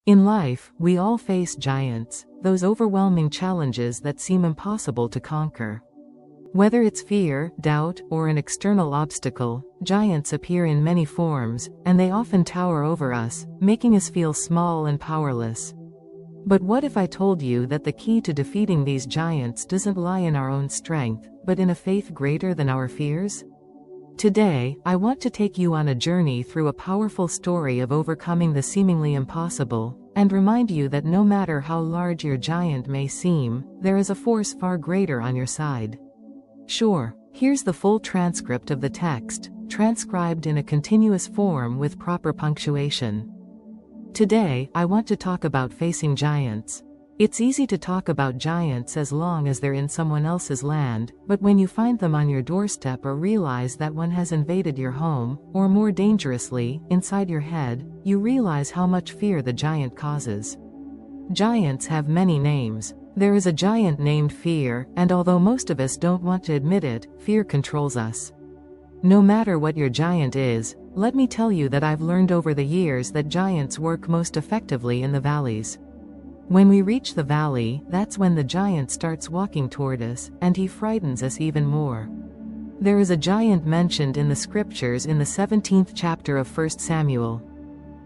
In life, we all face giants, those overwhelming challenges that seem impossible to conquer. Whether it's fear, doubt, or an external obstacle, giants appear in many forms, and they often tower over us, making us feel small and powerless. But what if I told you that the key to defeating these giants doesn't lie in our own strength, but in a faith greater than our fears? Today, I want to take you on a journey through a powerful story of overcoming the seemingly impossible, and remind you that no matter how large your giant may seem, there is a force far greater on your side. Sure, here's the full transcript of the text, transcribed in a continuous form with proper punctuation. Today, I want to talk about facing giants. It's easy to talk about giants as long as they're in someone else's land, but when you find them on your doorstep or realize that one has invaded your home, or more dangerously, inside your head, you realize how much fear the giant causes. Giants have many names. There is a giant named fear, and although most of us don't want to admit it, fear controls us. No matter what your giant is, let me tell you that I've learned over the years that giants work most effectively in the valleys. When we reach the valley, that's when the giant starts walking toward us, and he frightens us even more. There is a giant mentioned in the scriptures in the 17th chapter of 1 Samuel.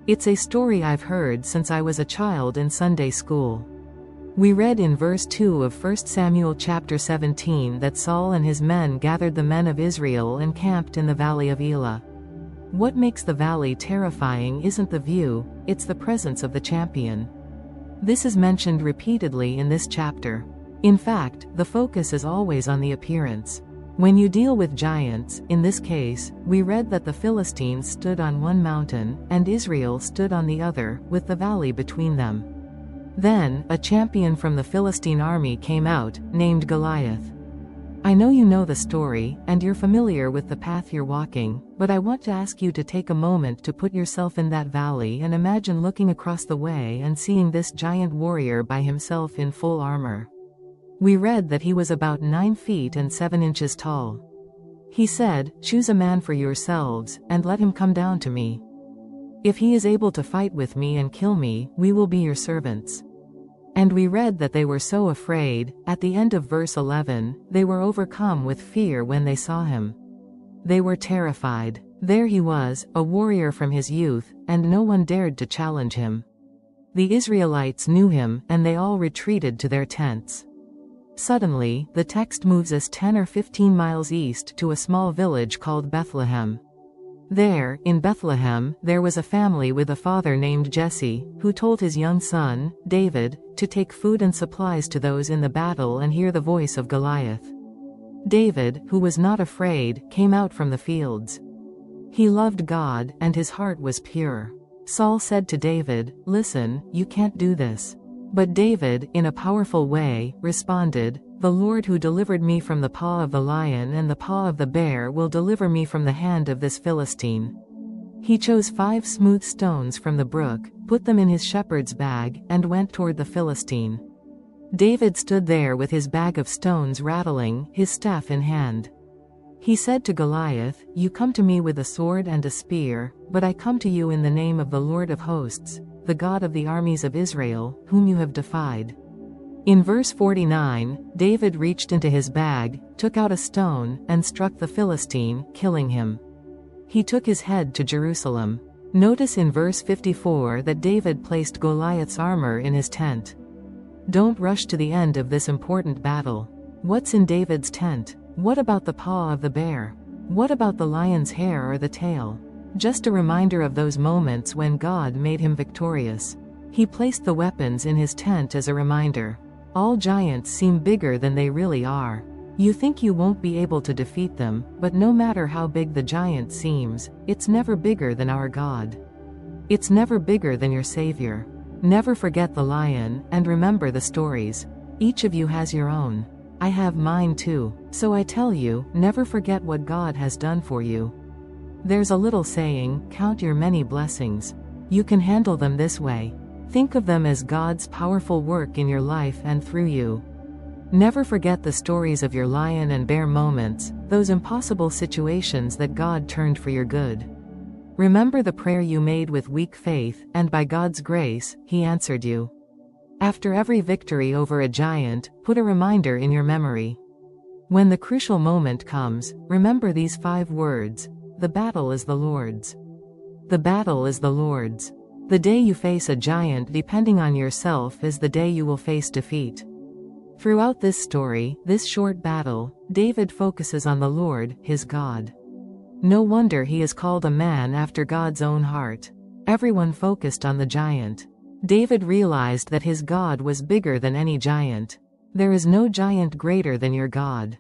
It's a story I've heard since I was a child in Sunday school. We read in verse 2 of 1 Samuel chapter 17 that Saul and his men gathered the men of Israel and camped in the valley of Elah. What makes the valley terrifying isn't the view, it's the presence of the champion. This is mentioned repeatedly in this chapter. In fact, the focus is always on the appearance. When you deal with giants, in this case, we read that the Philistines stood on one mountain, and Israel stood on the other, with the valley between them. Then, a champion from the Philistine army came out, named Goliath. I know you know the story, and you're familiar with the path you're walking, but I want to ask you to take a moment to put yourself in that valley and imagine looking across the way and seeing this giant warrior by himself in full armor. We read that he was about 9 feet and 7 inches tall. He said, "Choose a man for yourselves, and let him come down to me. If he is able to fight with me and kill me, we will be your servants." And we read that they were so afraid. At the end of verse 11, they were overcome with fear when they saw him. They were terrified. There he was, a warrior from his youth, and no one dared to challenge him. The Israelites knew him, and they all retreated to their tents. Suddenly, the text moves us 10 or 15 miles east to a small village called Bethlehem. There, in Bethlehem, there was a family with a father named Jesse, who told his young son, David, to take food and supplies to those in the battle and hear the voice of Goliath. David, who was not afraid, came out from the fields. He loved God, and his heart was pure. Saul said to David, "Listen, you can't do this." But David, in a powerful way, responded, "The Lord who delivered me from the paw of the lion and the paw of the bear will deliver me from the hand of this Philistine." He chose 5 smooth stones from the brook, put them in his shepherd's bag, and went toward the Philistine. David stood there with his bag of stones rattling, his staff in hand. He said to Goliath, "You come to me with a sword and a spear, but I come to you in the name of the Lord of hosts, the God of the armies of Israel, whom you have defied." In verse 49, David reached into his bag, took out a stone, and struck the Philistine, killing him. He took his head to Jerusalem. Notice in verse 54 that David placed Goliath's armor in his tent. Don't rush to the end of this important battle. What's in David's tent? What about the paw of the bear? What about the lion's hair or the tail? Just a reminder of those moments when God made him victorious. He placed the weapons in his tent as a reminder. All giants seem bigger than they really are. You think you won't be able to defeat them, but no matter how big the giant seems, it's never bigger than our God. It's never bigger than your Savior. Never forget the lion, and remember the stories. Each of you has your own. I have mine too. So I tell you, never forget what God has done for you. There's a little saying, count your many blessings. You can handle them this way. Think of them as God's powerful work in your life and through you. Never forget the stories of your lion and bear moments, those impossible situations that God turned for your good. Remember the prayer you made with weak faith, and by God's grace, He answered you. After every victory over a giant, put a reminder in your memory. When the crucial moment comes, remember these 5 words: the battle is the Lord's. The battle is the Lord's. The day you face a giant depending on yourself is the day you will face defeat. Throughout this story, this short battle, David focuses on the Lord, his God. No wonder he is called a man after God's own heart. Everyone focused on the giant. David realized that his God was bigger than any giant. There is no giant greater than your God.